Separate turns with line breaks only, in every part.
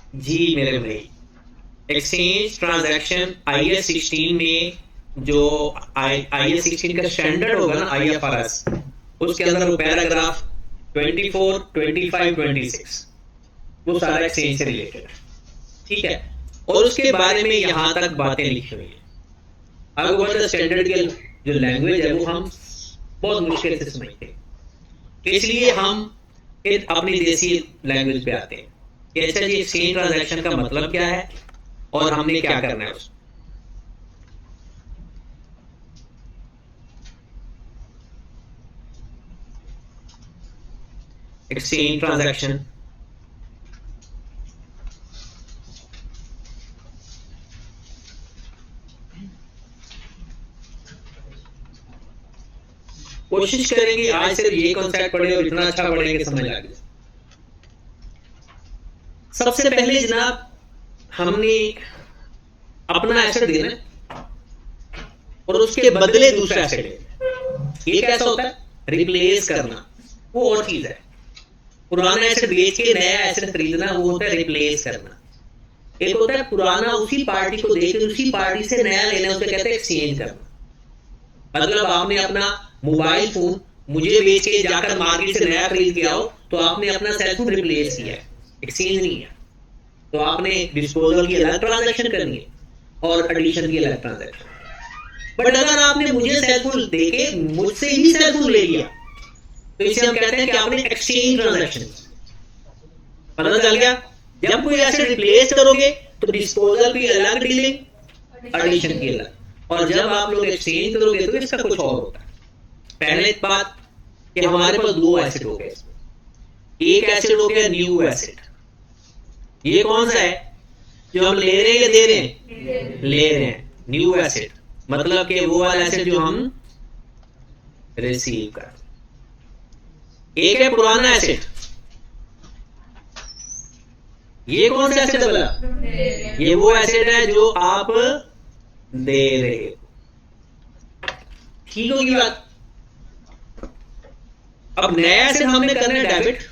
जी मेरे भाई, exchange transaction IS 16 में जो IS 16 का स्टैंडर्ड होगा ना, IFRS, उसके अंदर वो पैराग्राफ 24, 25, 26 वो सारा एक्सचेंज से रिलेटेड है। ठीक है, और उसके बारे में यहां तक बातें लिखी हुई है। आगे बढ़ते स्टैंडर्ड की जो लैंग्वेज है वो हम बहुत मुश्किल से समझते हैं, तो इसलिए हम फिर अपनी देसी लैंग्वेज पे आते हैं कि अच्छा जी, एक्सचेंज ट्रांजैक्शन का मतलब क्या है और हमने क्या करना है उसमें। एक्सचेंज ट्रांजैक्शन कोशिश करेंगे आज सिर्फ ये कॉन्सेप्ट पढ़े और इतना अच्छा पढ़ेंगे समझ आ गया। सबसे पहले जनाब, हमने अपना एसेट देना और उसके बदले दूसरा एसेट लेना। ये कैसा होता है? रिप्लेस करना, वो और चीज है। पुराना एसेट बेच के नया एसेट खरीदना, वो होता है रिप्लेस करना। एक होता है पुराना उसी पार्टी को देकर उसी पार्टी से नया लेना, उसे कहते हैं एक्सचेंज करना। मतलब आपने अपना मोबाइल फोन मुझे बेच के जाकर मार्केट से नया खरीद के आओ, तो आपने अपना सेल फोन रिप्लेस किया है, एक्सचेंज नहीं है। तो आपने डिस्पोजल की अलग ट्रांजैक्शन करनी है और एडिशन की अलग ट्रांजैक्शन। बट अगर आपने मुझे सेल फोन देके मुझसे ही सेल फोन ले लिया, तो इसे हम कहते हैं कि आपने एक्सचेंज ट्रांजैक्शन। पता चल गया? जब कोई एसेट रिप्लेस करोगे तो डिस्पोजल की अलग डीलिंग, एडिशन की अलग, और जब आप लोग एक्सचेंज करोगे तो इसका कुछ और होता है। पहले बात कि हमारे पास दो एसेट हो गए, एक एसेट हो गया न्यू एसेट। ये कौन सा है जो हम ले रहे हैं या दे रहे हैं? ले रहे हैं। न्यू एसेट मतलब कि वो वाला एसेट जो हम रिसीव कर। एक है पुराना एसेट। ये कौन सा एसेट है बोला? ये वो एसेट है जो आप दे रहे हो। ठीक होगी बात? अब नया एसेट हमने करना है डेबिट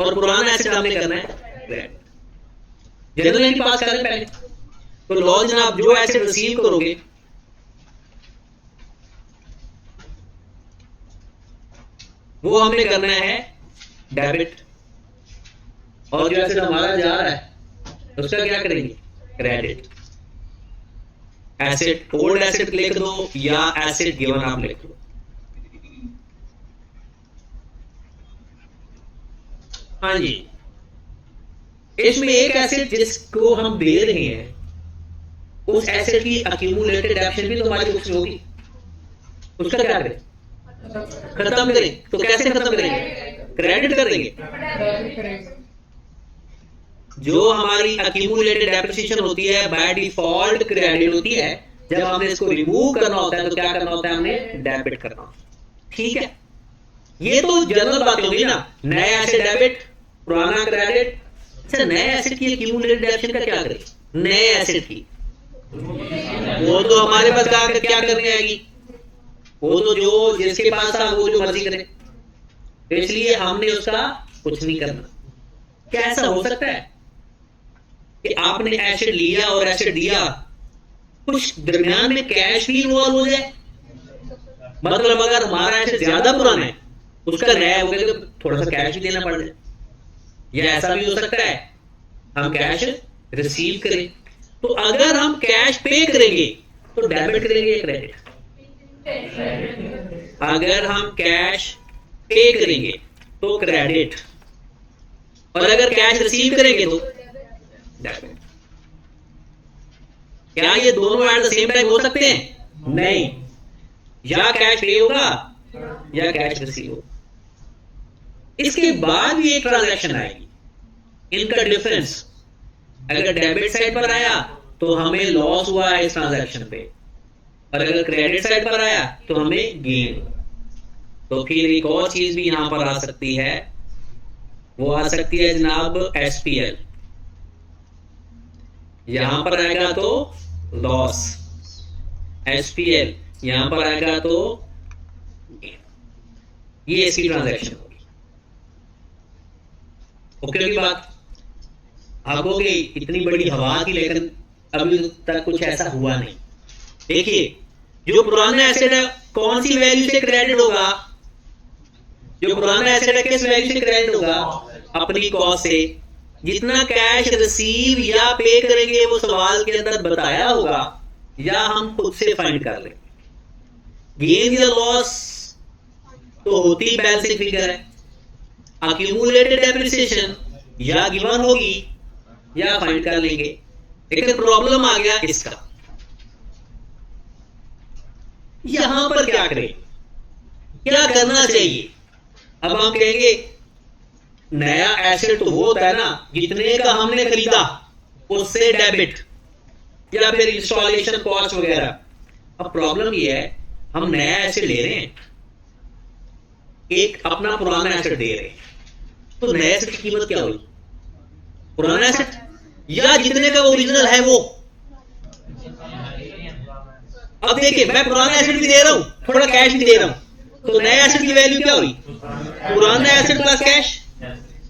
और पुराना एसेट हमने करना है क्रेडिट। जनरल पास करें पहले तो लॉ जनाब, जो एसेट रिसीव करोगे वो हमने करना है डेबिट, और जो एसेट हमारा जा रहा है उसका क्या करेंगे? क्रेडिट। एसेट ओल्ड एसेट लिख दो या एसेट गिवन आप लिख दो। हाँ जी, इसमें एक एसेट जिसको हम दे रहे हैं, उस एसेट की अक्यूमुलेटेड डेप्शन भी तो हमारी बुक्स में होगी। उसका क्या करें? खत्म करें। तो कैसे खत्म करेंगे? क्रेडिट कर देंगे। जो हमारी अक्यूमुलेटेड डेप्रिसिएशन होती है बाय डिफॉल्ट क्रेडिट होती है। जब हमने इसको रिमूव करना होता है तो क्या करना होता है? हमने डेबिट करना होता है। ठीक है, ये तो जनरल बातें होगी ना। नया एसेट डेबिट, पुराना क्रेडिट। अच्छा, नए एसेट की अक्यूमुलेटेड डेप्शन का क्या करें? नए एसेट की वो तो हमारे पास क्या करने आएगी? वो तो जो जिसके पास था वो जो मर्जी करे, तो इसलिए हमने उसका कुछ नहीं करना। क्या ऐसा हो सकता है कि आपने एसेट लिया और एसेट दिया, कुछ दरमियान में कैश भी इन्वॉल्व हो जाए? मतलब अगर हमारा एसेट ज्यादा पुराना है, उसका नया हो गया तो थोड़ा सा कैश भी देना पड़ जाए। या ऐसा भी हो सकता है हम कैश रिसीव करें। तो अगर हम कैश पे करेंगे तो डेबिट करेंगे या क्रेडिट? अगर हम कैश पे करेंगे तो क्रेडिट, और अगर कैश रिसीव करेंगे तो डेबिट। क्या ये दोनों एट द सेम टाइम हो सकते हैं? नहीं, या कैश पे होगा या कैश रिसीव होगा। इसके बाद भी एक ट्रांजैक्शन आएगी, इनका डिफरेंस। अगर डेबिट साइड पर आया तो हमें लॉस हुआ है इस ट्रांजैक्शन पे, और अगर क्रेडिट साइड पर आया तो हमें गेन। तो फिर एक और चीज भी यहां पर आ सकती है, वो आ सकती है जनाब SPL। यहां पर आएगा तो लॉस, SPL यहां पर आएगा तो गेन। ये इसकी ट्रांजैक्शन होगी। ओके होगी बात? आप कहोगे इतनी बड़ी हवा थी लेकिन अभी तक कुछ ऐसा हुआ नहीं। देखिए जो पुराना एसेट है कौन सी वैल्यू से क्रेडिट होगा, जो पुराना एसेट है किस वैल्यू से क्रेडिट होगा, अपनी कॉस्ट से। जितना कैश रिसीव या पे करेंगे वो सवाल के अंदर बताया होगा या हम खुद से फाइंड कर लेंगे। गेन या लॉस तो होती बैलेंसिंग फिगर है, अक्यूमुलेटेड डेप्रिसिएशन या गिवन होगी या फाइंड कर लेंगे। लेकिन प्रॉब्लम आ गया इसका, यहां पर क्या करें, क्या करना चाहिए। अब हम कहेंगे नया एसेट तो वो होता है ना जितने का हमने खरीदा उससे डेबिट या फिर इंस्टॉलेशन कॉस्ट वगैरह। अब प्रॉब्लम ये है हम नया एसेट ले रहे हैं, एक अपना पुराना एसेट दे रहे हैं, तो नए एसेट की कीमत क्या हुई, पुराना एसेट या जितने का ओरिजिनल है वो। अब देखिए मैं पुराना एसेट भी दे रहा हूं, थोड़ा कैश भी दे रहा हूं, तो नए एसेट की वैल्यू क्या हुई, पुराना एसेट प्लस कैश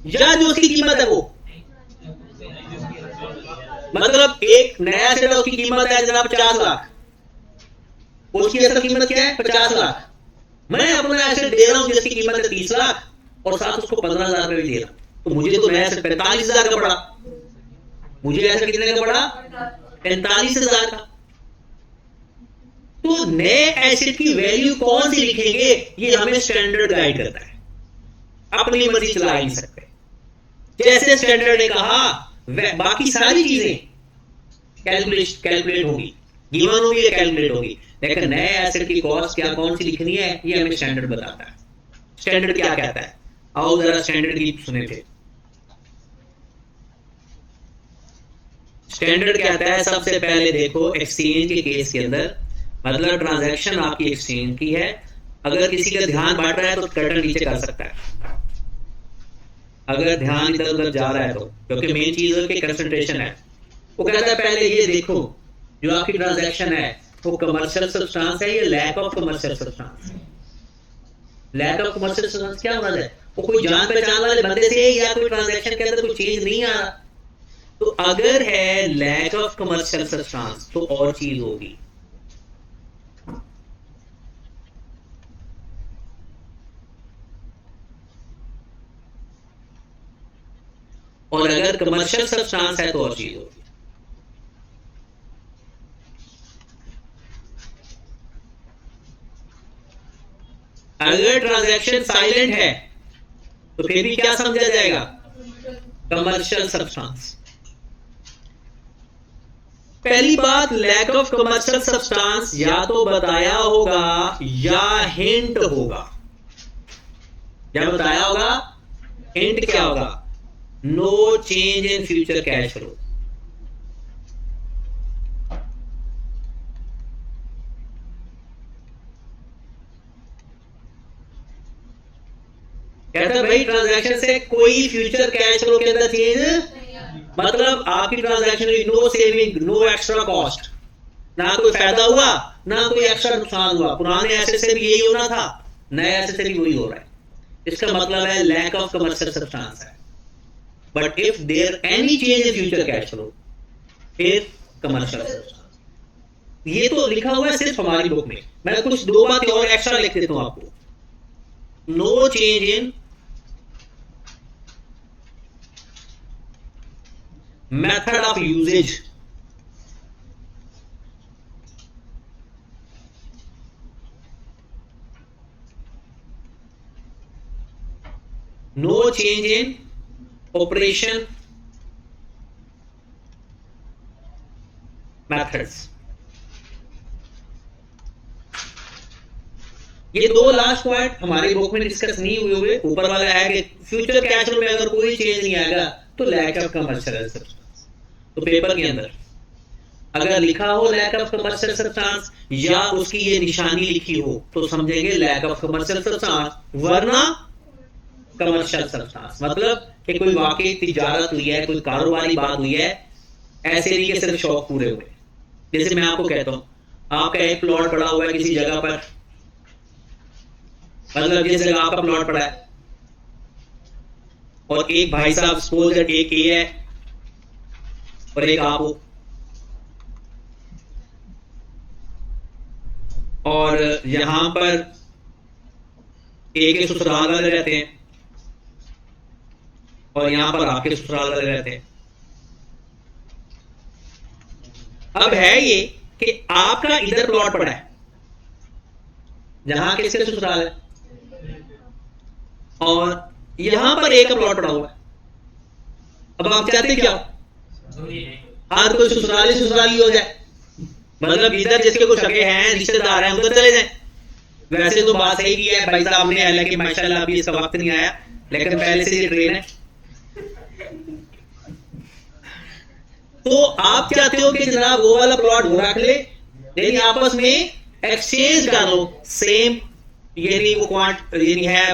या जो उसकी कीमत है वो। मतलब एक नया एसेट है उसकी कीमत है जनाब 50 लाख, उसकी असल कीमत क्या है 50 लाख। मैं अपना एसेट दे रहा हूं जिसकी कीमत है 30 लाख और साथ उसको 15,000 रुपए भी दे रहा हूं, तो मुझे तो नया एसेट 45,000 का पड़ा। मुझे एसेट कितने का पड़ा 45,000 का। तो नए एसेट की वैल्यू कौन सी लिखेंगे ये हमें स्टैंडर्ड गाइड करता है, अपनी मर्जी चला नहीं सकते। जैसे स्टैंडर्ड ने कहा बाकी सारी चीजें कैलकुलेट होगी, गिवन होगी या कैलकुलेट होगी, लेकिन नए एसेट की कॉस्ट क्या कौन सी लिखनी है ये हमें स्टैंडर्ड बताता है। स्टैंडर्ड क्या कहता है, आओ जरा स्टैंडर्ड की सुने थे। स्टैंडर्ड कहता है सबसे पहले देखो एक्सचेंज के केस के अंदर, मतलब ट्रांजैक्शन आपकी एक्सचेंज की है, अगर किसी का ध्यान बढ़ रहा है तो कर्टन नीचे कर सकता है, अगर ध्यान इधर उधर जा रहा है तो, क्योंकि मेन चीज है कि कंसंट्रेशन है। वो कहता है पहले ये देखो जो आपकी ट्रांजैक्शन है वो कमर्शियल सब्सटेंस है या lack of commercial substance. Lack of commercial substance क्या मतलब है, वो कोई जान पहचान वाले बंदे से या कोई ट्रांजैक्शन के अंदर कोई चेंज नहीं आ रहा। तो अगर है लैक ऑफ कमर्शियल सब्सटेंस तो और चीज होगी, और अगर कमर्शियल सब्सटेंस है तो और चीज होगी। अगर ट्रांजैक्शन साइलेंट है तो फिर भी क्या समझा जाएगा, कमर्शियल सब्सटेंस। पहली बात लैक ऑफ कमर्शियल सब्सटेंस या तो बताया होगा या हिंट होगा। क्या बताया होगा, हिंट क्या होगा, no change in future cash flow. कहता भाई ट्रांजैक्शन से कोई फ्यूचर कैश फ्लो के अंदर चेंज, मतलब आपकी transaction no saving no extra cost, ना कोई फायदा हुआ ना कोई एक्स्ट्रा नुकसान हुआ। पुराने एसेट से भी यही होना था, नए एसेट से भी वही हो रहा है। इसका मतलब है लैक ऑफ कमर्शियल सब्सटेंस है। But if there any change in future cash flow फिर कमर्शियल सब्सटेंस। ये तो लिखा हुआ है सिर्फ हमारी बुक में, मैं कुछ दो बातें और एक्स्ट्रा लिख देता हूं आपको। No change in method of usage, no change in operation methods। ये दो लास्ट पॉइंट हमारी बुक में डिस्कस नहीं हुए। ऊपर वाला है कि फ्यूचर कैश फ्लो में अगर कोई चेंज नहीं आएगा तो लैक ऑफ कमर्शियल सब्सटेंस। तो पेपर के अंदर अगर लिखा हो लैक ऑफ कमर्शियल सब्सटेंस या उसकी ये निशानी लिखी हो तो समझेंगे लैक ऑफ कमर्शियल सब्सटेंस, वरना कमर्शियल सब्सटेंस मतलब कि कोई वाकई तिजारत हुई है, कोई कारोबारी बात हुई है, ऐसे नहीं कि सिर्फ शौक पूरे हुए। जैसे मैं आपको कहता हूं आपका एक प्लॉट पड़ा हुआ है किसी जगह पर, मतलब जिस जगह आपका प्लॉट पड़ा है और एक भाई साहब सपोज दैट एक ए है और एक आप हो, और यहां पर एक के ससुराल वाले रहते हैं और यहां पर आपके ससुराल वाले रहते हैं। अब है ये कि आपका इधर प्लॉट पड़ा है जहां किसके ससुराल है, और यहां पर एक प्लॉट पड़ा हुआ है। अब आप चाहते क्या हो, हर कोई ससुराली ससुराली हो जाए, मतलब इधर जिसके कुछ सगे हैं रिश्तेदार हैं उधर चले जाए। वैसे तो बात सही की है भाई साहब ने, हालांकि माशाल्लाह अभी इसका वक्त नहीं आया, लेकिन पहले से ये ट्रेन है। तो आप चाहते हो कि जनाब वो वाला प्लॉट वो रख ले, यानी आपस में एक्सचेंज कर लो सेम, यानी वो यानी है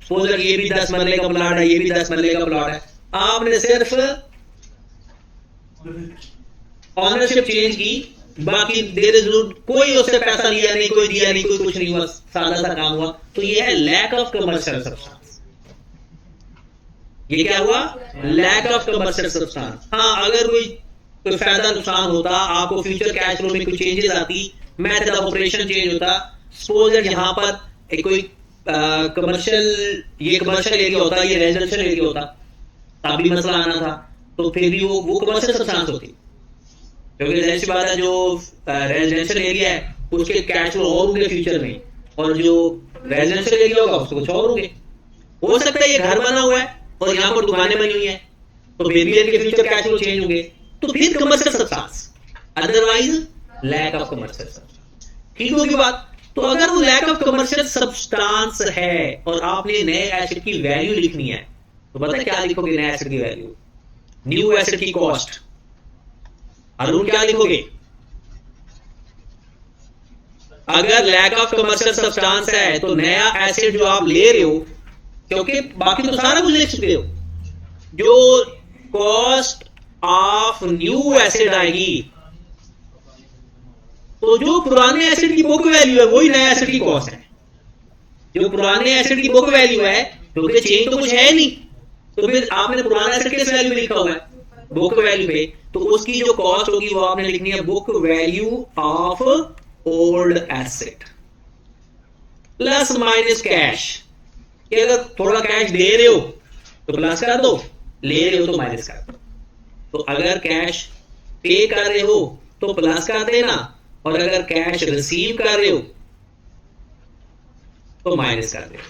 सपोज ये भी 10 मरले का प्लॉट है, ये भी 10 मरले का प्लॉट है, आपने सिर्फ ऑनरशिप चेंज की, बाकी देयर इज कोई उससे पैसा लिया नहीं, कोई दिया नहीं, कोई कुछ नहीं हुआ, सादा सा काम हुआ। तो ये है लैक ऑफ कमर्शियल सब्सटेंस। ये क्या हुआ, लैक ऑफ कमर्शियल सब्सटेंस। हाँ, अगर कोई फायदा नुकसान होता, आपको फ्यूचर कैश फ्लो में कोई चेंजेस आती, मेथड ऑफ ऑपरेशन चेंज होता, सपोज यहां पर कोई कमर्शियल, ये कमर्शियल एरिया होता, ये रेजिडेंशियल एरिया होता, तब भी मसला आना था, तो फिर भी वो कमर्शियल सब्सटेंस होती, क्योंकि जाहिर सी बात है जो रेजिडेंशियल एरिया है उसके कैश फ्लो और होंगे फ्यूचर में, और जो रेजिडेंशियल एरिया होगा उसको कुछ और होंगे। हो सकता है ये घर बना हुआ है और यहाँ पर दुकानें बनी हुई हैं, तो फिर भी इनके फ्यूचर कैश फ्लो चेंज होंगे, तो फिर commercial substance, otherwise lack of commercial substance. ठीक होगी बात। तो अगर वो लैक ऑफ कमर्शियल सब्सटेंस है और आपने नए एसेट की वैल्यू लिखनी है, तो पता है क्या लिखोगे नए एसेट की वैल्यू, न्यू एसेट की कॉस्ट। अरुण क्या लिखोगे, अगर लैक ऑफ कमर्शियल सब्सटेंस है तो नया एसेट जो आप ले रहे हो, क्योंकि बाकी तो सारा कुछ लिख चुके हो, जो कॉस्ट ऑफ न्यू एसेट आएगी, तो जो पुराने एसेट की बुक वैल्यू है वही नया एसेट की कॉस्ट है। जो पुराने एसेट की बुक वैल्यू है, क्योंकि चेंज तो कुछ है नहीं, तो फिर आपने पुराना एसेट किस वैल्यू में लिखा हुआ है, बुक वैल्यू पे, तो उसकी जो कॉस्ट होगी वो आपने लिखनी है book value of old asset plus minus cash. कि अगर थोड़ा कैश दे रहे हो तो प्लस कर दो, ले रहे हो तो माइनस कर दो। तो अगर कैश पे कर रहे हो तो प्लस कर देना, और अगर कैश रिसीव कर रहे हो तो माइनस कर देना।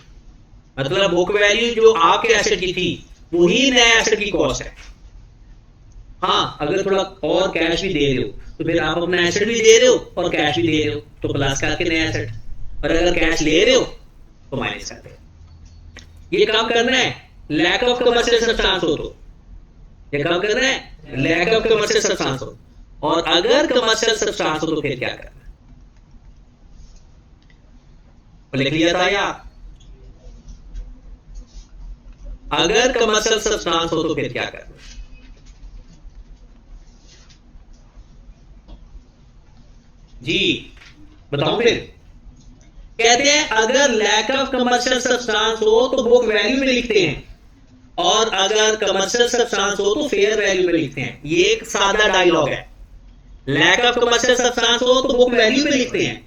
मतलब बुक वैल्यू जो आपके एसेट की थी वही नया एसेट की कॉस्ट है। हाँ, अगर थोड़ा और कैश भी दे रहे हो तो फिर आप अपना एसेट भी दे रहे हो और कैश भी दे रहे हो, तो प्लस करके नया एसेट, और अगर कैश ले रहे हो तो माइनस करते हो। ये काम करना है लैक ऑफ कमर्शियल सब्सटेंस हो तो, ये काम करना है लैक ऑफ कमर्शियल सब्सटेंस हो, और अगर कमर्शियल सब्सटेंस हो तो फिर क्या करना है, लिख लिया था यार। अगर कमर्शियल सब्सटेंस हो तो फिर क्या करना है, जी बताओ। फिर कहते हैं अगर लैक ऑफ कमर्शियल सब्सटेंस हो तो बुक वैल्यू में लिखते हैं, और अगर कमर्शियल सब्सटेंस हो तो फेयर वैल्यू में लिखते हैं। ये एक सादा डायलॉग है। लैक ऑफ कमर्शियल सब्सटेंस हो तो बुक वैल्यू में लिखते हैं,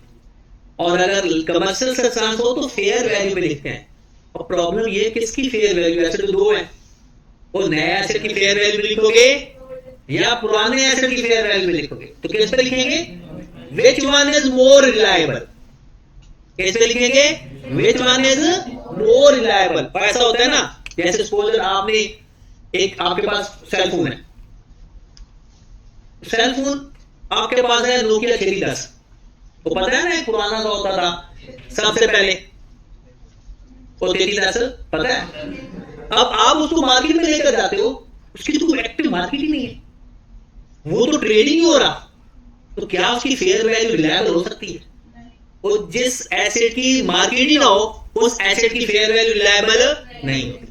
और अगर कमर्शियल सब्सटेंस हो तो फेयर वैल्यू में लिखते हैं। और प्रॉब्लम ये किसकी फेयर वैल्यू, ऐसे तो दो है, वो नया एसेट की फेयर वैल्यू लिखोगे या पुराने एसेट की फेयर वैल्यू में लिखोगे, तो किस पे लिखेंगे, Which one is more reliable? कैसे लिखेंगे, Which one is more reliable? ऐसा होता है ना, जैसे सपोज आपने एक, आपके पास सेल फोन है, सेल फोन आपके पास है नोकिया 3310, तो पता है ना एक पुराना सा होता था सबसे पहले, वो 3310 पता है। अब आप उसको मार्केट में लेकर जाते हो, उसकी तो कोई एक्टिव मार्केट ही नहीं है, वो तो ट्रेडिंग हो रहा, तो क्या उसकी फेयर वैल्यू रिलायबल हो सकती है? वो जिस एसेट की मार्केट ही ना हो उस एसेट की फेयर वैल्यू रिलायबल नहीं होती।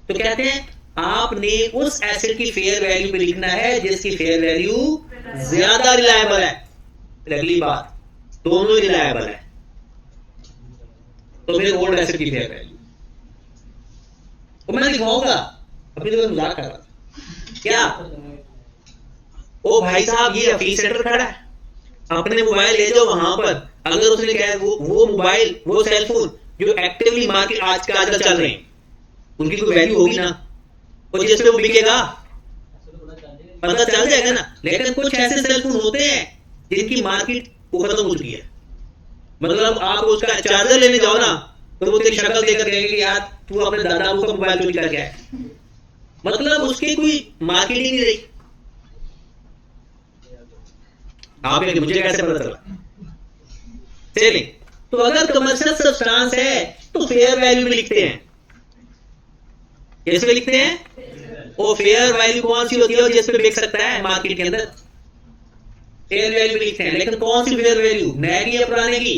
तो कहते हैं आपने उस एसेट की फेयर वैल्यू पे लिखना है जिसकी फेयर वैल्यू ज्यादा रिलायबल है। अगली बात, दोनों ही रिलायबल है, तो फिर ओल्ड एसेट की फेयर वैल्यू वो मैं दिखाऊंगा, अभी तो मैं मजाक कर रहा था क्या। ओ भाई साहब, ये हफीज सेंटर खड़ा है, अपने मोबाइल ले जाओ वहां पर। अगर उसने कहा वो मोबाइल, वो सेलफोन जो एक्टिवली मार्केट आजकल चल रहे हैं, उनकी कोई वैल्यू होगी ना, और जिस पे वो बिकेगा पता चल जाएगा ना। लेकिन कुछ ऐसे सेलफोन होते हैं जिनकी मार्केट वो खत्म हो चुकी है। मतलब आप उसका चार्जर लेने जाओ ना, तो वो तेरी शक्ल देखकर कहेंगे कि यार तू अपने दादा बाबू का मोबाइल चोरी करके आया। मतलब उसकी कोई मार्केटिंग नहीं रही। आप मुझे कैसे पता चला? चलिए, तो अगर कमर्शियल सब्सटेंस है तो फेयर वैल्यू में लिखते हैं। कैसे लिखते हैं? वो फेयर वैल्यू कौन सी होती है जिस पे बिक सकता है मार्केट के अंदर? फेयर वैल्यू में लिखते हैं। लेकिन कौन सी फेयर वैल्यू? नए की या पुराने की?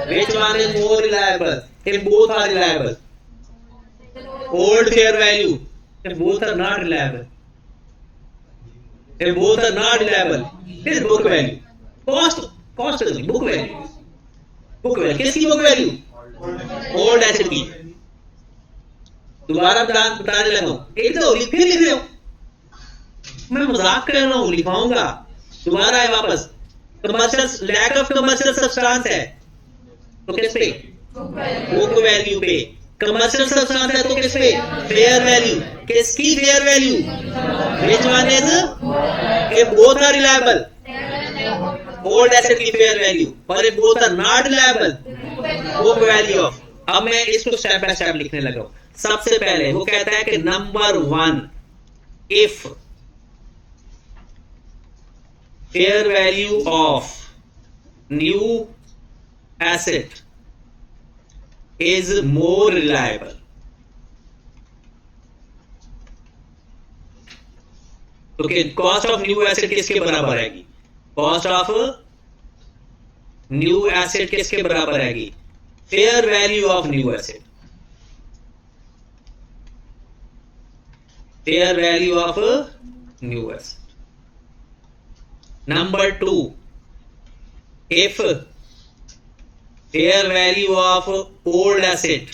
Which one is more reliable? If both are reliable. Old fair value. If both are not reliable. If both are not reliable. This is book value. Cost नहीं, book value. Book value. किसकी book value? Old asset की। दोबारा बताने लगा हूँ। एक तो फिर लिख रहे हो। मैं मजाक कर रहा हूँ, लिखाऊंगा। दोबारा है वापस। Commercial lack of commercial substance है तो किस पे? बुक वैल्यू पे। कमर्शियल सब्सटेंस है तो किस पे? Fair value. किसकी fair value? Which one is? If both are reliable, old asset की फेयर वैल्यू, और if both are not reliable, book value of. अब मैं इसको स्टेप बाय स्टेप लिखने लगा हूं। सबसे पहले वो कहता है कि number 1, if fair value of new asset is more reliable. Okay, cost of new asset किसके बराबर आएगी? Cost of new asset किसके बराबर आएगी? Fair value of new asset. Fair value of new asset. Number 2, if fair value of old asset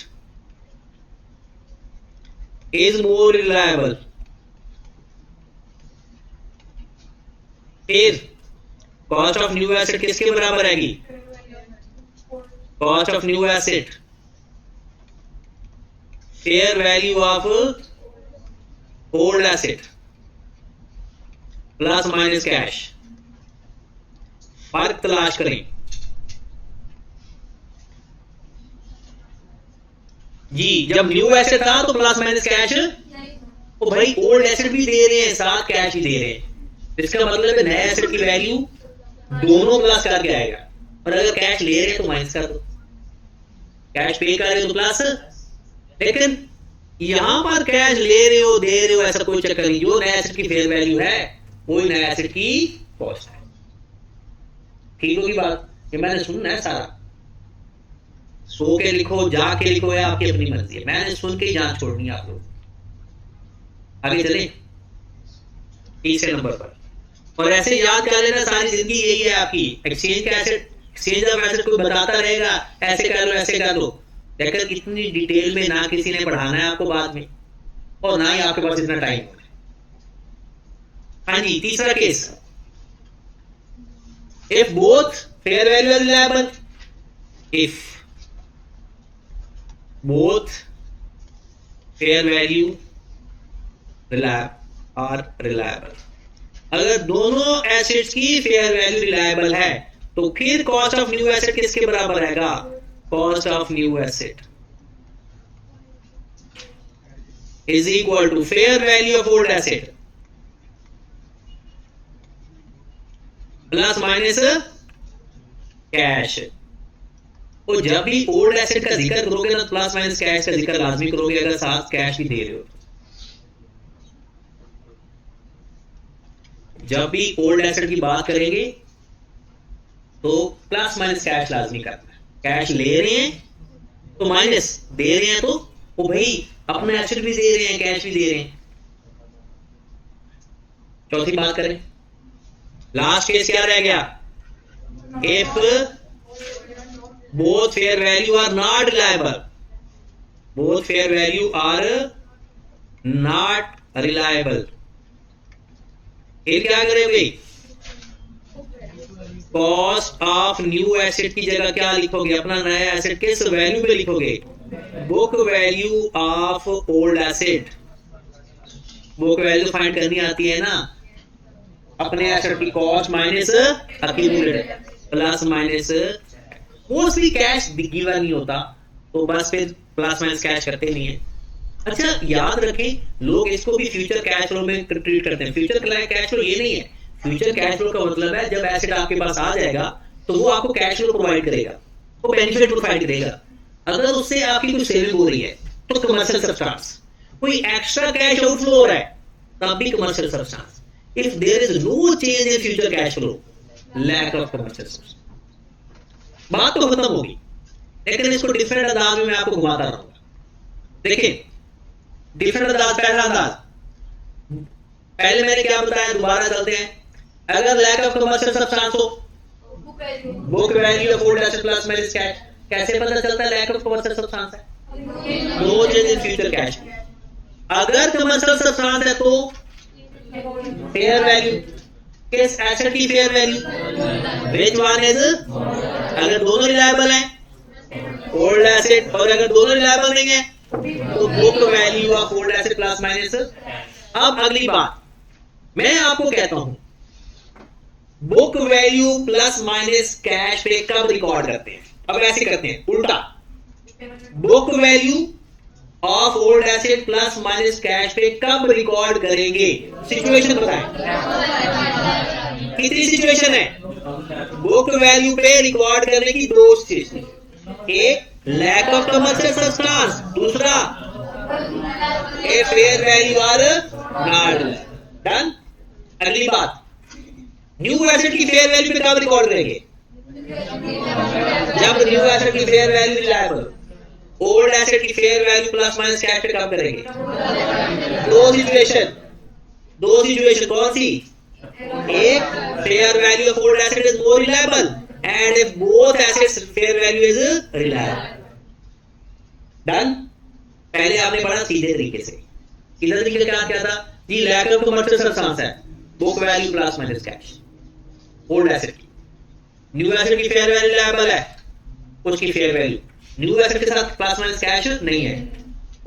is more reliable, फिर cost of new asset किसके बराबर आएगी? Cost of new asset fair value of old asset plus minus cash. फर्क तलाश करें जी। जब new asset था तो प्लस माइनस कैश, तो भाई ओल्ड एसेट भी दे रहे हैं, साथ कैश भी दे रहे हैं। इसका मतलब है नए एसेट की वैल्यू दोनों प्लस करके आएगा, और अगर कैश ले रहे हैं तो माइनस कर दो। कैश पे कर रहे हो तो प्लस। लेकिन यहां पर कैश ले रहे हो, दे रहे हो, ऐसा कोई चक्कर नहीं। जो नए एसेट की फेयर वैल्यू है वही नए एसेट की कॉस्ट है। ठीक होगी बात? ये मैंने सुनना है सारा। सो के लिखो, जाके लिखो, या आपकी अपनी मर्जी है। मैंने सुन के जांच छोड़नी है आप लोग। आगे चले तीसरे नंबर पर। और ऐसे याद कर लेना, सारी जिंदगी यही है आपकी। एक्सचेंज का एसेट, एक्सचेंज ऑफ एसेट कोई बताता रहेगा, ऐसे कर लो ऐसे कर लो, लेकिन इतनी डिटेल में ना किसी ने पढ़ाना है आपको बाद में, और ना ही आपके पास इतना टाइम है। हाँ जी, तीसरा case, if both fair value are reliable, if both fair value are reliable। अगर दोनों एसेट्स की फेयर वैल्यू रिलायबल है तो फिर कॉस्ट ऑफ न्यू एसेट किसके बराबर आएगा? Cost of new asset is equal to fair value of old asset plus minus cash. तो जब भी ओल्ड एसेट का जिक्र करोगे ना, प्लस माइनस कैश का जिक्र लाजमी करोगे, अगर साथ कैश भी दे रहे हो। जब भी ओल्ड एसेट की बात करेंगे तो प्लस माइनस कैश लाजमी करना है। कैश ले रहे हैं तो माइनस, दे रहे हैं तो वो भाई अपने एसेट भी दे रहे हैं, कैश भी दे रहे हैं। चौथी बात करें, लास्ट केस क्या रह गया? If both fair value are not reliable, both fair value are not reliable, फिर क्या करोगे, कॉस्ट ऑफ न्यू एसेट की जगह क्या लिखोगे, अपना नया एसेट किस वैल्यू पे लिखोगे, book value of old asset. Book value find करनी आती है ना, अपने एसेट की cost minus accumulated plus minus, mostly cash given नहीं होता तो बस फिर प्लस माइनस कैश करते नहीं है। अच्छा याद रखें, लोग इसको भी फ्यूचर कैश फ्लो में ट्रीट करते हैं। फ्यूचर कैश फ्लो ये नहीं है, फ्यूचर कैश फ्लो का मतलब है जब एसेट आपके पास आ जाएगा तो वो आपको कैश फ्लो प्रोवाइड करेगा, वो बेनिफिट प्रोवाइड करेगा। अगर उससे आपकी कोई सेविंग हो रही है तो कमर्शियल सब्सटेंस, कोई एक्स्ट्रा कैश आउटफ्लो हो रहा है तब भी commercial substance. If there is no change in future cash flow, lack of commercial substance. बात तो खत्म होगी, लेकिन इसको डिफरेंट अंदाज में मैं आपको घुमाता रहूंगा। देखिए डिफरेंट अंदाज, पहला अंदाज पहले मैंने क्या बताया, दोबारा चलते हैं। अगर लैक ऑफ कमर्शियल सब्सटेंस हो, book value of old asset plus minus cash, कैसे पता चलता है लैक ऑफ कमर्शियल सब्सटेंस है, no change in future cash. अगर कमर्शियल सब्सटेंस है तो फेयर वैल्यू, किस एसेट की fair value, which one is, अगर दोनों रिलायबल हैं ओल्ड एसेट, और अगर दोनों रिलायबल नहीं है तो book value of old asset plus minus. अब अगली बात मैं आपको कहता हूं, book value plus minus cash पे कब रिकॉर्ड करते हैं। अब ऐसे करते हैं उल्टा, book value of old asset plus minus cash पे कब रिकॉर्ड करेंगे, सिचुएशन बताएं, कितनी सिचुएशन है। बुक वैल्यू पे रिकॉर्ड करने की दो सिचुएशन, एक लैक ऑफ कमर्शियल सब्सटेंस, दूसरा a fair value are not done. अगली बात, न्यू एसेट की फेयर वैल्यू पे कब रिकॉर्ड करेंगे, जब न्यू एसेट की fair value reliable, old asset की fair value plus minus cash पे कब करेंगे। दो सिचुएशन कौन सी, एक fair value of old asset is more reliable and if both assets fair value is reliable. Done. पहले आपने पढ़ा सीधे तरीके से, सीधे तरीके से क्या था जी, लैक ऑफ कमर्शियल सब्सटेंस है, book value plus minus cash old asset की, न्यू एसेट की फेयर वैल्यू रिलायबल है, उसकी फेयर वैल्यू न्यू एसेट के साथ प्लस माइनस कैश नहीं है,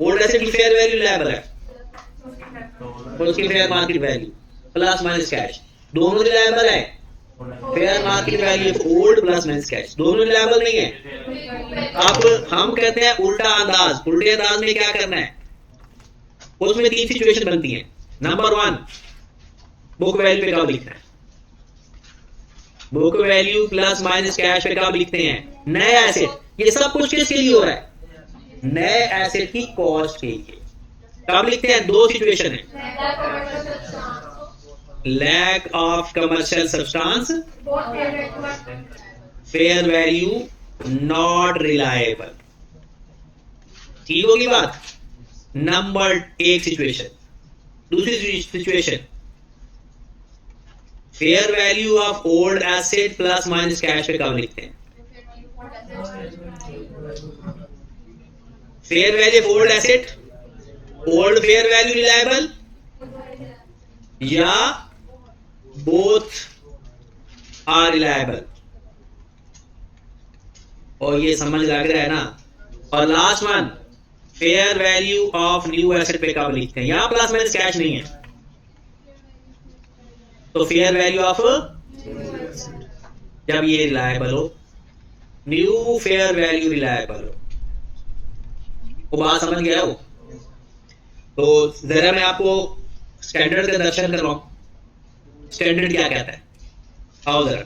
ओल्ड एसेट की फेयर वैल्यू रिलायबल है, उसकी fair market value plus minus cash, दोनों रिलायबल है, fair market value old plus minus cash दोनों रिलायबल नहीं है। अब हम कहते हैं उल्टा अंदाज, उल्टे अंदाज में क्या करना है, उसमें तीन सिचुएशन बनती है। नंबर वन, बुक वैल्यू पे कब लिखना है, book value plus minus cash पे कब लिखते हैं, नए एसेट, ये सब कुछ किसके लिए हो रहा है, नए एसेट की कॉस्ट के लिए कब लिखते हैं, दो सिचुएशन है, lack of commercial substance, fair value not reliable. ठीक होगी बात। नंबर एक सिचुएशन, दूसरी situation fair value of old asset plus minus cash पे कब लिखते हैं, fair value of old asset, old fair value reliable, या बोथ आर रिलायबल। और ये समझ लग रहा है ना। और last one, fair value of new asset पे कब लिखते हैं, यहां प्लस माइनस कैश नहीं है तो फेयर वैल्यू ऑफ, जब ये रिलायबल हो, न्यू फेयर वैल्यू रिलायबल हो, वो बात समझ गया हो। तो जरा मैं आपको स्टैंडर्ड का दर्शन करवाऊं, स्टैंडर्ड क्या कहता है, आओ जरा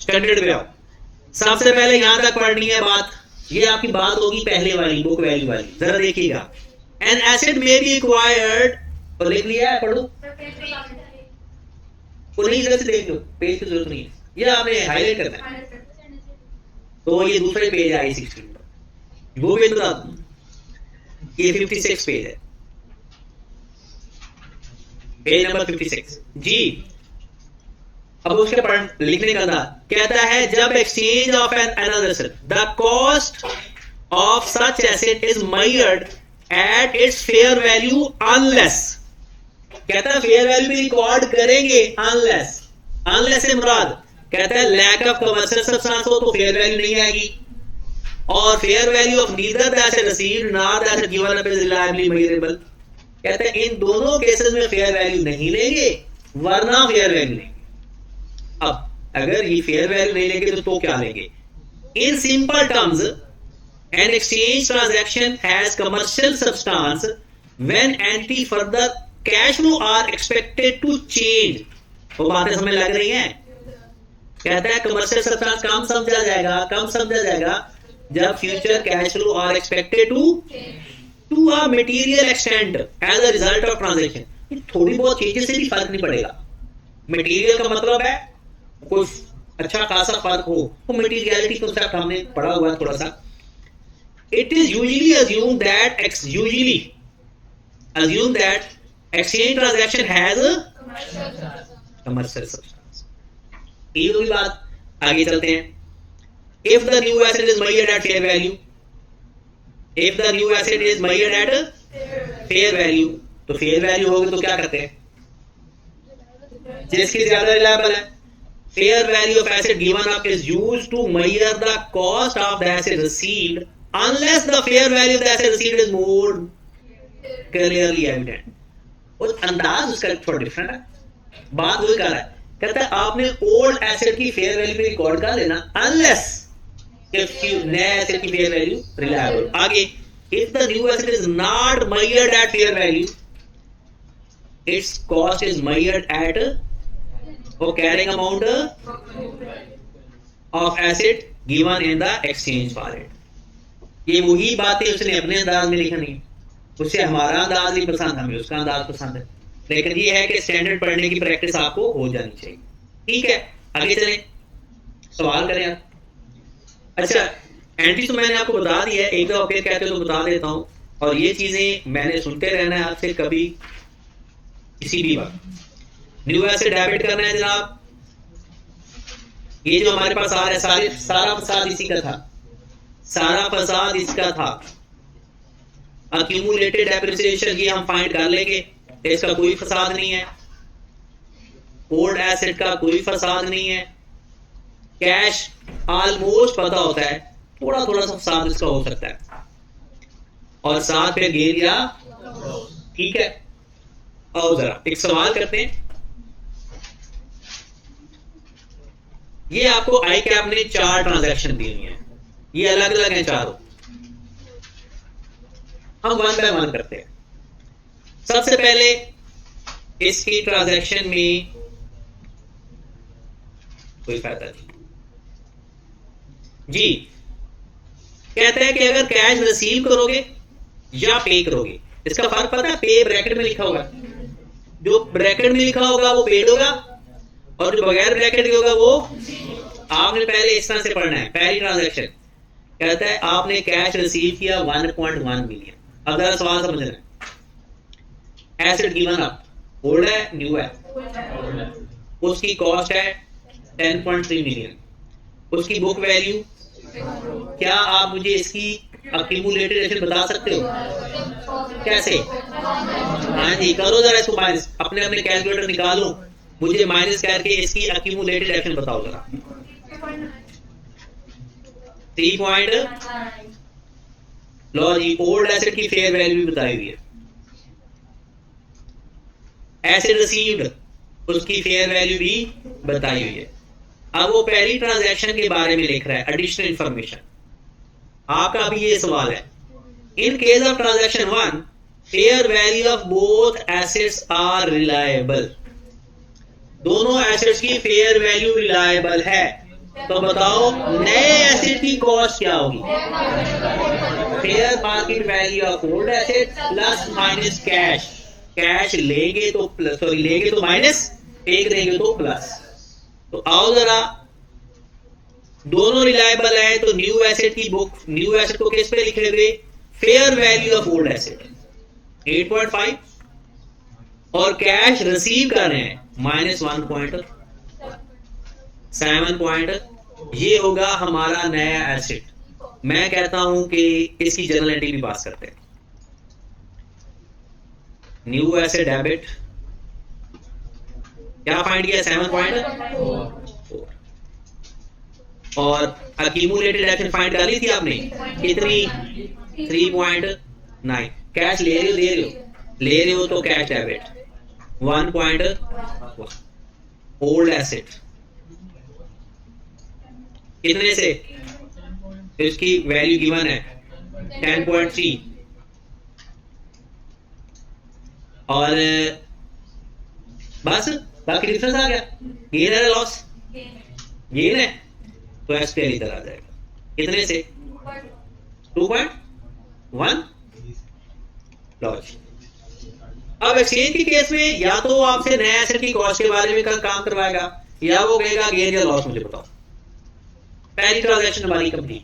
स्टैंडर्ड पे आओ। सबसे पहले यहां तक पढ़नी है बात, ये आपकी बात होगी पहले वाली बुक वैल्यू वाली, जरा देखिएगा। An asset may be acquired, तो लिख लिया है, पढ़ो वो नहीं, जरा से देख लो, पेज की जरूरत नहीं है, ये आपने हाईलाइट करना है। तो ये दूसरे पेज है 16 पर, वो पेज बता दूं, ये 56 पेज है, पेज नंबर 56 जी। अब उसके पर लिखने का कहता है, जब exchange of an another asset, the cost of such asset is measured at its fair value unless कहता है फेयर वैल्यू भी रिकॉर्ड करेंगे अनलेस से मुराद कहता है लैक ऑफ कमर्शियल सब्सटेंस हो तो फेयर वैल्यू नहीं आएगी, और fair value of neither the asset received nor the asset given up is reliably measurable. कहता है इन दोनों केसेस में फेयर वैल्यू नहीं लेंगे वरना फेयर वैल्यू लेंगे। अब अगर ये फेयर वैल्यू नहीं लेंगे तो क्या लेंगे? In simple terms an exchange transaction has commercial substance when entity further cash flow are expected to change। वो बातें समझ लग रही हैं? कहता है कमर्शियल सब्सटेंस कम समझा जाएगा जब future cash flow are expected to a material extent as a result of transaction. थोड़ी बहुत चीजें से भी फर्क नहीं पड़ेगा। मटेरियल का मतलब है कोई अच्छा खासा फर्क हो, वो मटेरियलिटी कांसेप्ट हमने पढ़ा हुआ है थोड़ा सा। It is usually assumed that exchange transaction has a commercial substance। ये हुई बात, आगे चलते हैं। If the new asset is measured at fair value, तो fair value होगी तो क्या करते हैं? जिसकी ज्यादा रिलायबल है। Fair value of asset given up is used to measure the cost of the asset received unless the fair value of the asset received is more clearly evident। और अंदाज उसका थोड़ा डिफरेंट है। बात वही कर रहा है, कहता है आपने ओल्ड एसेट की फेयर वैल्यू भी रिकॉर्ड कर लेना अनलेस if नए एसेट की फेयर वैल्यू रिलायबल। आगे if the new asset is not measured at fair value, its cost is measured at or carrying amount of asset given in the exchange for it। ये वही बातें उसने अपने अंदाज में लिखा नहीं, उससे हमारा अंदाज नहीं पसंद, हमें उसका अंदाज पसंद है। लेकिन ये है कि स्टैंडर्ड पढ़ने की प्रैक्टिस आपको हो जानी चाहिए। ठीक है, आगे चलें, सवाल करें आप। अच्छा, एंट्री तो मैंने आपको बता दिया है, एक दफा फिर कहते तो बता देता हूं, और ये चीजें मैंने सुनते रहना है आपसे कभी किसी भी वक्त। न्यू एसेट डेबिट करना है जनाब, ये जो हमारे पास आ रहा है सारा फसाद इसी का था, सारा फसाद इसका था। अक्यूमुलेटेड डेप्रिसिएशन ये हम फाइंड कर लेंगे, इसका कोई फसाद नहीं है। ओल्ड एसेट का कोई फसाद नहीं है। कैश ऑलमोस्ट पता होता है, थोड़ा थोड़ा सा फसाद इसका हो सकता है, और साथ फिर गेन या ठीक है। और जरा एक सवाल करते हैं। ये आपको आई कैप ने 4 ट्रांजैक्शन दी हुई है, ये अलग अलग हैं चारों। हम वन बाय वन करते हैं। सबसे पहले इसकी ट्रांजैक्शन में कोई फायदा नहीं जी। कहते हैं कि अगर कैश रिसीव करोगे या पे करोगे, इसका फर्क पता है? पे ब्रैकेट में लिखा होगा, जो ब्रैकेट में लिखा होगा वो पेड होगा, और जो बगैर ब्रैकेट के होगा वो आपने पहले इस तरह से पढ़ना है। पहली ट्रांजैक्शन कहता है आपने कैश रिसीव किया 1.1 मिलियन। अब जरा सवाल समझना है। एसेट गिवन अप ओल्ड है न्यू है, उसकी कॉस्ट है 10.3 मिलियन, उसकी बुक वैल्यू, क्या आप मुझे इसकी अक्यूमुलेटेड एसेट बता सकते हो? कैसे? हाँ जी, करो जरा इसको माइनस, अपने अपने कैलकुलेटर निकालो, मुझे माइनस करके इसकी अक्यूमुलेटेड एसेट बताओ जरा। 3. लो जी, ओल्ड एसेट की फेयर वैल्यू भी बताई हुई है। एसेट रिसीव्ड उसकी फेयर वैल्यू भी बताई हुई है। अब वो पहली ट्रांजैक्शन के बारे में लिख रहा है, एडिशनल इंफॉर्मेशन। आपका भी ये सवाल है, in case of transaction 1 fair value of both assets are reliable. दोनों एसेट्स की फेयर वैल्यू रिलायबल है, तो बताओ नए एसेट की कॉस्ट क्या होगी? Fair market value of old asset plus minus cash. Cash लेंगे तो प्लस, सॉरी लेंगे तो माइनस, एक देंगे तो प्लस। तो आओ जरा, दोनों रिलायबल है तो न्यू एसेट की बुक, न्यू एसेट को किस पे लिखे हुए? Fair value of old asset 8.5, और कैश रिसीव कर रहे हैं -1.7, ये होगा हमारा नया एसेट। मैं कहता हूं कि इसकी जर्नल एंट्री भी पास करते हैं। न्यू एसेट डेबिट क्या फाइंड किया? 7.4। और अक्यूमुलेटेड एक्शन फाइंड कर ली थी आपने कितनी? 3.9। कैश ले रहे हो, दे रहे हो? ले रहे हो तो कैश डेबिट 1.1। ओल्ड एसेट कितने से? इसकी वैल्यू गिवन है 10.3। और बस बाकी डिफरेंस आ गया। गेन है लॉस? गेन है तो एसपीएल इधर आ जाएगा। कितने से? 2.1 लॉस। अब एक्सचेंज के केस में या तो आपसे नया एसेट की कॉस्ट के बारे में काम करवाएगा या वो कहेगा गेन या लॉस मुझे बताओ। पहली ट्रांजैक्शन हमारी कंप्लीट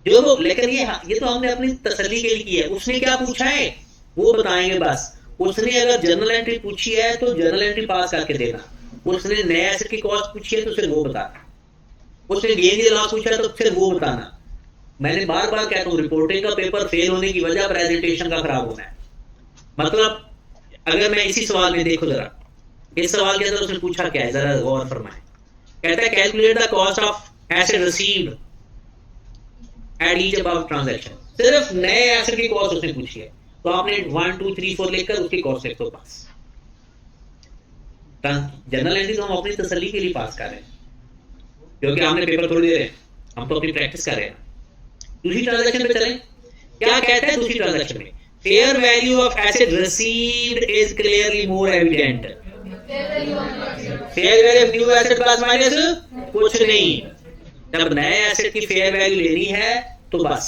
जो वो, लेकिन ये तो हमने अपनी तसल्ली के लिए किया है। उसने क्या पूछा है वो बताएंगे बस। उसने अगर जर्नल एंट्री पूछी है तो जर्नल एंट्री पास करके देना। उसने नए एसेट की कॉस्ट पूछी है तो सिर्फ वो बताना। उसने गेन या लॉस पूछा तो सिर्फ वो बताना। मैंने बार बार कहता हूं रिपोर्टिंग का पेपर फेल होने की वजह प्रेजेंटेशन का खराब होना है। मतलब अगर मैं इसी सवाल में देखो जरा, इस सवाल के अंदर उसने पूछा क्या है जरा गौर फरमाएं। कहता है calculate the cost of asset received at each above transaction. सिर्फ नए एसेट की कॉस्ट उसने पूछी है तो आपने 1 2 3 4 लेकर उसकी कॉस्ट लिख दो पास। जनरल एंट्री तो हम अपनी तसल्ली के लिए पास कर रहे हैं क्योंकि हमने पेपर थोड़ी दे रहे हैं, हम तो अपनी प्रैक्टिस कर रहे हैं। दूसरी ट्रांजैक्शन पे चलें। क्या कहता है दूसरी ट्रांजैक्शन में? Fair value of asset received is clearly more evident. Fair value of new asset plus minus कुछ नहीं। जब नए एसेट की फेयर वैल्यू लेनी है तो बस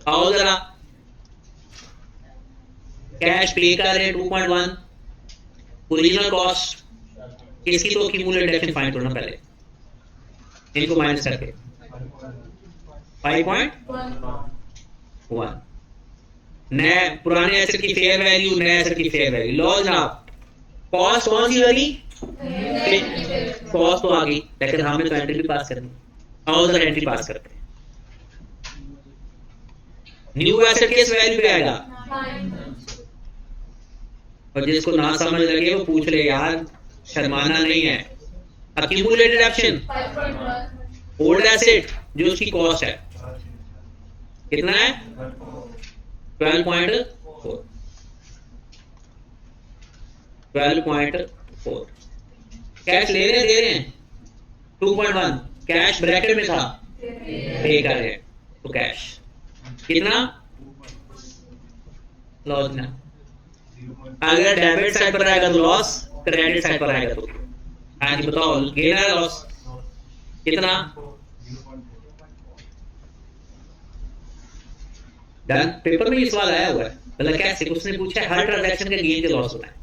आओ जरा कैश पे कर रहे हैं 2.1। ओरिजिनल कॉस्ट इसकी तो क्यूमुलेटेड एक्शन फाइंड करना पहले, इनको माइनस करके 5.1। नए पुराने एसेट की फेयर वैल्यू, नए एसेट की फेयर वैल्यू। लॉ जनाब कॉस्ट कौन सी लगी? कॉस्ट तो आ गई लेकिन हमें तो एंट्री भी पास करनी। आओ जरा एंट्री पास करते हैं। न्यू एसेट किस वैल्यू पे आएगा? और जिसको ना समझ लगे वो पूछ ले यार, शर्माना नहीं है। अक्यूमुलेटेड एक्शन ओल्ड एसेट जो उसकी कॉस्ट है कितना है? 12.4। 12.4। कैश ले रहे हैं, दे रहे हैं 2.1। कैश ब्रैकेट में था, पे कर रहे हैं तो कैश कितना? लॉस ना। अगर डेबिट साइड पर आएगा तो लॉस, क्रेडिट साइड पर आएगा तो हाँ जी बताओ गेन है लॉस कितना? डन। पेपर में ये सवाल आया हुआ है। मतलब कैसे? उसने पूछा है हर ट्रांजैक्शन का गेन या लॉस होता है।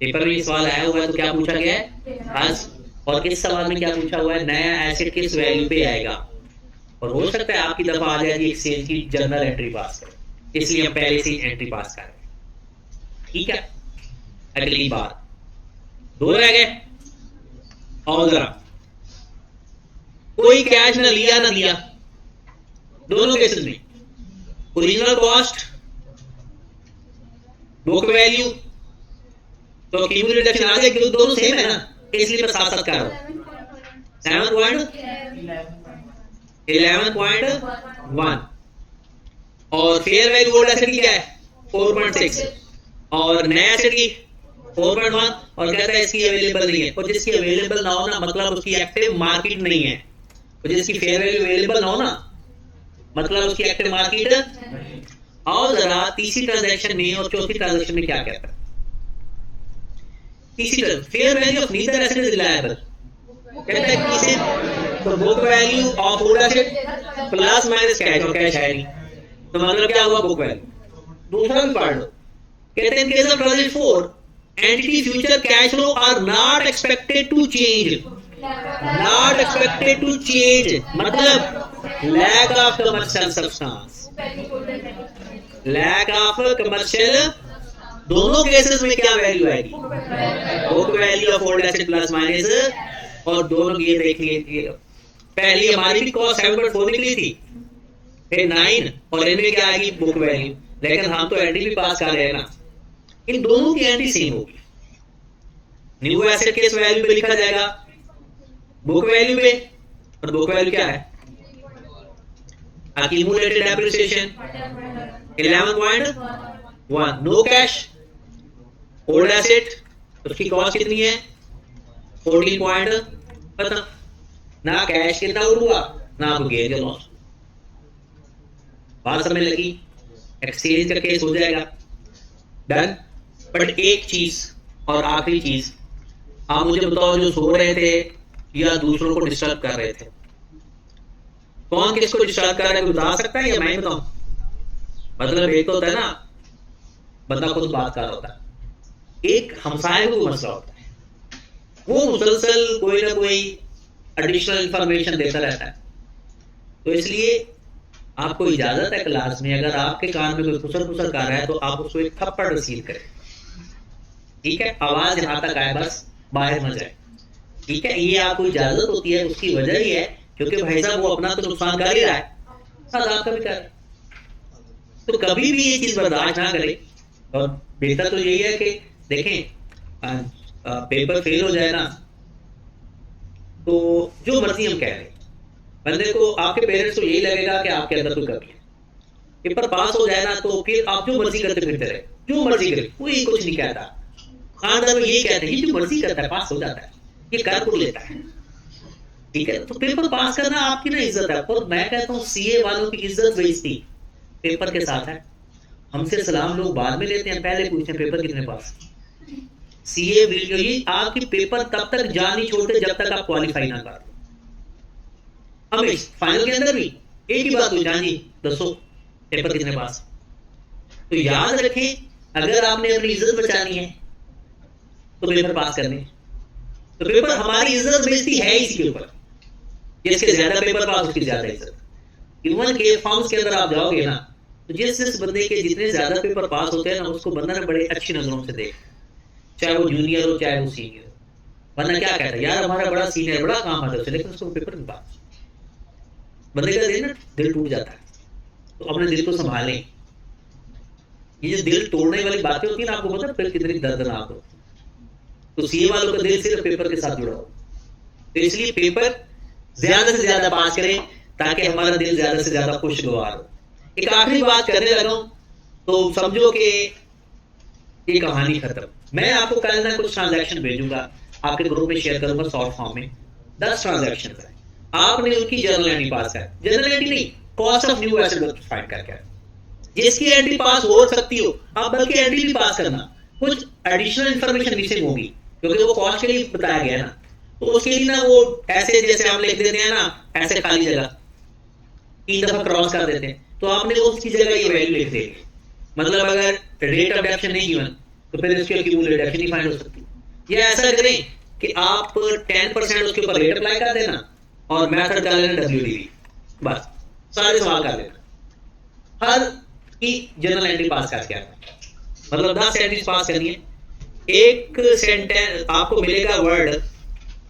पेपर में ये सवाल आया हुआ है तो क्या पूछा गया है आज। और इस सवाल में क्या पूछा हुआ है? नया एसेट किस वैल्यू पे आएगा। और हो सकता है आपकी दफा आ जाएगी एक्सचेंज की जनरल एंट्री पास करें, इसलिए हम पहले से ही एंट्री पास कर रहे हैं। ठीक है, अगली बार 2 रह गए। और जरा कोई कैश ना लिया ना दिया, दोनों केसेस में ओरिजिनल कॉस्ट बुक वैल्यू तो क्यूमुलेटेड एक्शन आ जाएगी, क्योंकि दोनों सेम है ना, इसलिए मैं साथ साथ कर रहा हूं। 7.11.1 और फेयर वैल्यू ओल्ड एसेट की क्या है? 4.6 और नया एसेट की 4.1। और कहता है इसकी अवेलेबल नहीं है। और जिसकी अवेलेबल ना हो ना मतलब उसकी एक्टिव मार्केट नहीं है। और जिसकी फेयर वैल्यू अवेलेबल ना हो ना मतलब उसकी एक्टिव मार्केट। और जरा तीसरी ट्रांजैक्शन में और चौथी ट्रांजैक्शन में क्या कहता है? तीसरी fair value of neither asset is reliable. कहता है किसी तो book value of old asset plus minus cash, और कैश है नहीं तो मतलब क्या हुआ? Book value. दूसरा भी पढ़ लो। कहते हैं in case of transaction 4 entity future cash flow are not expected to change. Not expected to change मतलब lack of commercial substance, lack of commercial. दोनों केसेस में क्या वैल्यू आएगी? Book value of old asset plus minus. और दोनों ये देखिए पहली हमारी भी कॉस्ट 7.4 निकली थी, फिर 9 और इनमें क्या आएगी? Book value. लेकिन हम तो एंट्री भी पास कर रहे हैं ना, इन दोनों की एंट्री सेम होगी। न्यू एसेट किस वैल्यू पे लिखा जाएगा? बुक वैल्यू पे। और बुक वैल्यू क्या है? accumulated depreciation 11.1। No cash. Old asset उसकी कॉस्ट कितनी है? 14 पॉइंट पता ना कैश कितना आउट हुआ ना आपको गेन या लॉस। बात समझ लगी? एक्सचेंज का केस हो जाएगा डन। बट एक चीज और आखिरी चीज, आप मुझे बताओ, जो सो रहे थे या दूसरों को डिस्टर्ब कर रहे थे, कौन किसको डिस्टर्ब कर रहा है बता सकता है या मैं बताऊं? मतलब एक तो होता है ना बंदा खुद बात कर रहा होता है, एक हमसाए को मसला होता है, वो मुसलसल कोई ना कोई एडिशनल इंफॉर्मेशन देता रहता है। तो इसलिए आपको इजाजत है क्लास में अगर आपके कान में कोई फुसर फुसर कर रहा है तो आप उसको एक थप्पड़ रिसीव करें, ठीक है? आवाज यहां तक आए, बस बाहर न जाए, ठीक है? ये आपको इजाजत होती है, उसकी वजह ही है क्योंकि भाई साहब वो अपना तो नुकसान कर ही रहा है, साथ आपका भी कर रहा है। तो कभी भी ये चीज बर्दाश्त ना करें। और बेहतर तो यही है कि देखें पेपर फेल हो जाए ना तो जो मर्जी हम कह रहे हैं, बंदे को, आपके पेरेंट्स को यही लगेगा कि आपके अंदर कोई कमी है। पेपर पास हो जाए ना तो फिर आप जो मर्जी करते फिरते रहे, जो मर्जी करे, कोई कुछ नहीं कहता। खानदान में यही कहते हैं ये जो मर्जी करता है पास हो जाता है, ये कर कुछ लेता है, ठीक है? तो पेपर पास करना आपकी ना इज्जत है। और मैं कहता हूँ सीए वालों की इज्जत बेइज्जती पेपर के साथ है। हमसे सलाम लोग बाद में लेते हैं, पहले पूछते हैं पेपर कितने पास। सीए वीडियो ये आपकी पेपर तब तक जान नहीं छोड़ते जब तक आप क्वालिफाई ना कर लो। हमें फाइनल के अंदर भी एक ही बात पूछा, जी दसो पेपर कितने पास। तो याद रखें अगर आपने अपनी इज्जत बचानी है तो पेपर पास करने। तो पेपर हमारी इज्जत बेइज्जती है इसके ऊपर, जिसके ज्यादा पेपर पास उसकी ज्यादा इज्जत। इवन के फॉर्म्स के अंदर आप जाओगे ना तो जिस बंदे के जितने ज्यादा पेपर पास होते हैं ना उसको बंदा ने बड़े अच्छी नजरों से देख, चाहे वो जूनियर हो चाहे वो सीनियर हो। वरना क्या कहता है यार हमारा बड़ा सीनियर बड़ा काम आता है लेकिन उसको पेपर नहीं पास, बंदे का दिल ना दिल टूट जाता है। तो अपने दिल को संभालें। ये जो दिल तोड़ने वाली बातें होती है ना आपको पता है फिर कितनी दर्दनाक हो। तो सीए वालों का दिल सिर्फ पेपर के साथ जुड़ा हो। तो इसलिए पेपर ज्यादा से ज्यादा पास करें ताकि हमारा दिल ज्यादा से ज्यादा खुशगवार हो। एक आखिरी बात करने लगा हूं तो समझो कि ये कहानी खत्म। मैं आपको कल ना कुछ ट्रांजैक्शन भेजूंगा, आपके ग्रुप में शेयर करूंगा शॉर्ट फॉर्म में। 10 ट्रांजैक्शन है, आपने उनकी जर्नल एंट्री पास है, जर्नल एंट्री नहीं, cost of new asset find करके जिसकी एंट्री पास हो सकती हो आप बल्कि एंट्री भी पास करना। कुछ एडिशनल इंफॉर्मेशन मिसिंग होगी क्योंकि वो कॉस्ट के लिए बताया गया ना, तो उसके लिए ना वो ऐसे जैसे हम लिख देते हैं ना ऐसे खाली जगह 3 दफा क्रॉस कर देते हैं, तो आपने उसकी जगह ये वैल्यू लिख देगी। मतलब अगर रेट ऑफ डेप्शन नहीं गिवन तो फिर इसकी एक्यूमुलेटेड डेप्शन नहीं फाइंड हो सकती। या ऐसा करें कि आप 10% उसके ऊपर रेट अप्लाई कर देना और मेथड कर लेना WDV, बस सारे सवाल कर लेना। हर की जनरल एंट्री पास करके आना, मतलब 10 एंट्रीज पास करनी है। एक सेंटेंस आपको मिलेगा वर्ड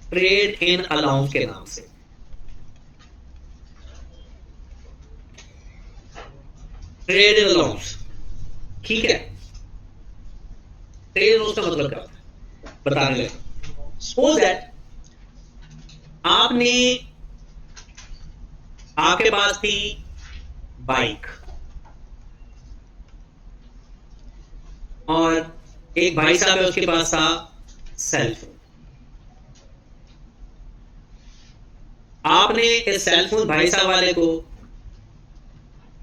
ट्रेड इन अलाउंस के नाम से। ट्रेड इन अलाउंस, ठीक है? ट्रेड अलाउंस का मतलब क्या होता है बताने लगे। सपोज दैट आपके पास थी बाइक और एक भाई साहब है उसके पास था सेल फोन। आपने इस सेल फोन भाई साहब वाले को,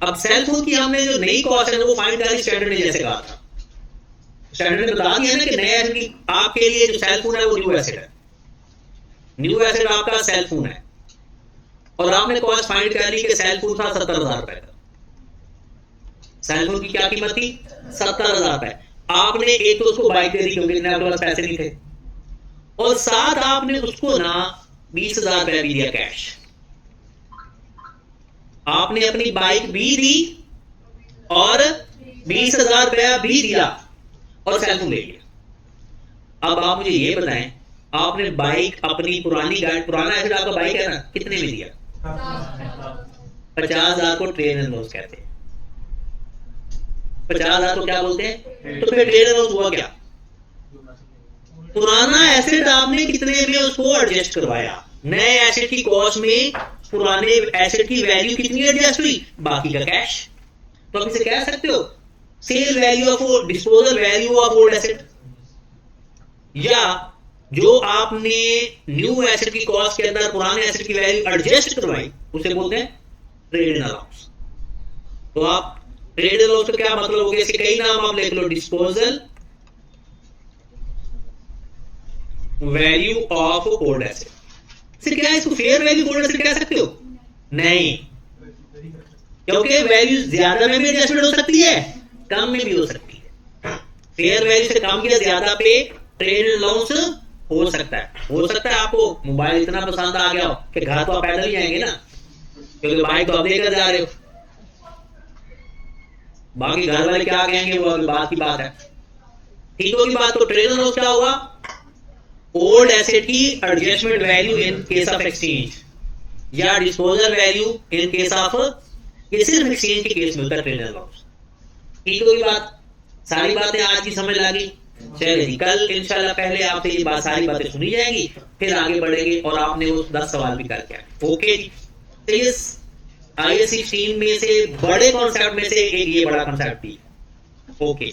अब सेल फोन की हमने जो नई कॉस्ट है वो फाइंड करी स्टैंडर्ड ने जैसे कहा था। स्टैंडर्ड ने बता दिया ना कि नया आपके लिए जो सेल फोन है वो न्यू एसेट है। न्यू एसेट आपका सेल फोन है और आपने कॉस्ट फाइंड कर ली कि सेल फोन था 70,000 रुपए का। सेल फोन की क्या कीमत थी? 70,000 रुपए। आपने एक तो उसको बाइक दे दी क्योंकि आपके पास पैसे नहीं थे, और साथ आपने उसको ना 20,000 रुपए भी दिया कैश। आपने अपनी बाइक भी दी और 20,000 रुपया भी दिया और सेल फोन ले लिया। अब आप मुझे ये बताएं आपने बाइक अपनी पुरानी गाड़ी, पुराना एसेट आपका बाइक है ना, कितने में दिया? 50,000 को ट्रेड एंड लॉस कहते हैं। 50,000 को क्या बोलते हैं? तो फिर ट्रेड एंड लॉस हुआ क्या? पुराना एसेट आपने कितने में उसको एडजस्ट करवाया, नए एसेट की कॉस्ट में पुराने एसेट की वैल्यू कितनी एडजस्ट हुई, बाकी का कैश। तो आप इसे कह सकते हो sale value of disposal value of old asset, या जो आपने न्यू एसेट की कॉस्ट के अंदर पुराने एसेट की वैल्यू एडजस्ट करवाई उसे बोलते हैं ट्रेड इन अलाउंस। तो आप ट्रेड इन अलाउंस का क्या मतलब हो गया, इसके कई नाम आप लिख लो, disposal value of old asset. फिर क्या इसको फेयर वैल्यू ओल्ड एसेट कह सकते हो? नहीं, क्योंकि वैल्यू ज्यादा में भी एडजस्टमेंट हो सकती है, कम में भी हो सकती है। फेयर वैल्यू से कम या ज्यादा पे ट्रेड इन अलाउंस हो सकता है। हो सकता है आपको मोबाइल इतना पसंद आ गया हो कि घर तो आप पैदल ही आएंगे ना, क्योंकि बाइक तो आप लेकर जा रहे हो, बाकी घर वाले क्या कहेंगे वो बात की बात है। ठीक होगी बात। तो ट्रेड इन अलाउंस क्या होगा, ओल्ड एसेट की adjustment value in case of exchange, या disposal value in case of, ये सिर्फ एक्सचेंज के केस में होता है ट्रेड इन अलाउंस। ठीक होगी बात, सारी बातें आज की समझ लगी। चलिए जी, कल इंशाल्लाह पहले आपसे ये बात सारी बातें सुनी जाएंगी, फिर आगे बढ़ेंगे और आपने वो 10 सवाल भी करके आए। ओके जी। तो ये IAS 16 में से बड़े कॉन्सेप्ट में से एक ये बड़ा कॉन्सेप्ट भी। ओके।